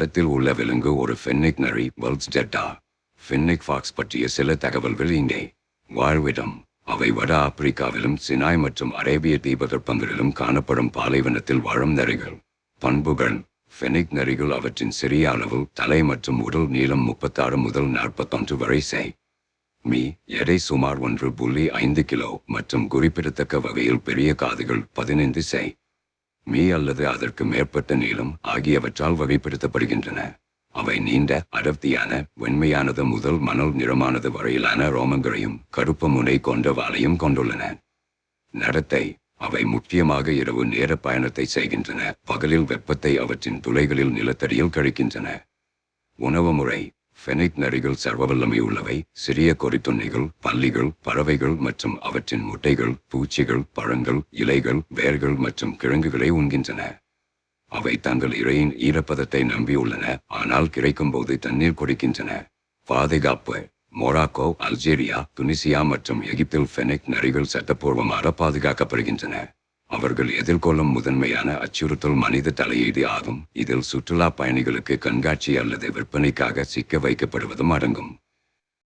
படத்தில் உள்ள விலங்கு ஒரு ஃபென்னிக் நரி, வல்ஸ் ஜெட்டா. ஃபென்னிக் ஃபாக்ஸ் பற்றிய சில தகவல்கள் இங்கே. வாழ்விடம்: அவை வட ஆப்பிரிக்காவிலும் சினாய் மற்றும் அரேபிய தீபகற்பங்களிலும் காணப்படும் பாலைவனத்தில் வாழும் நரிகள். பண்புகள்: ஃபெனிக் நரிகள் அவற்றின் சிறிய அளவு, தலை மற்றும் உடல் நீளம் 36 முதல் 41 வரை செ. மீ. எடை சுமார் 1.5 கிலோ மற்றும் குறிப்பிடத்தக்க வகையில் பெரிய காதுகள் 15 செ. மீ அல்லது அதற்கு மேற்பட்ட நீளம் ஆகியவற்றால் வகைப்படுத்தப்படுகின்றன. அவை நீண்ட, அடர்த்தியான, வெண்மையானது முதல் மணல் நிறமானது வரையிலான ரோமங்களையும் கருப்பு முனை கொண்ட வாலையும் கொண்டுள்ளன. நடத்தை: அவை முக்கியமாக இரவு நேர பயணத்தை செய்கின்றன. பகலில் வெப்பத்தை அவற்றின் துளைகளில் நிலத்தடியில் கழிக்கின்றன. உணவு முறை: ஃபெனிக் நரிகள் சர்வவல்லமை உள்ளவை. சிறிய கொறித்துண்ணிகள், பல்லிகள், பறவைகள் மற்றும் அவற்றின் முட்டைகள், பூச்சிகள், பழங்கள், இலைகள், வேர்கள் மற்றும் கிழங்குகளை உண்கின்றன. அவை தங்கள் இரையின் ஈரப்பதத்தை நம்பியுள்ளன, ஆனால் கிடைக்கும்போது தண்ணீர் குடிக்கின்றன. பாதுகாப்பு: மொராக்கோ, அல்ஜீரியா, துனிசியா மற்றும் எகிப்தில் ஃபெனிக் நரிகள் சட்டப்பூர்வமாக பாதுகாக்கப்படுகின்றன. அவர்கள் எதிர்கொள்ளும் முதன்மையான அச்சுறுத்தல் மனித தலையீடு ஆகும். இதில் சுற்றுலா பயணிகளுக்கு கண்காட்சி அல்லது விற்பனைக்காக சிக்க வைக்கப்படுவதும் அடங்கும்.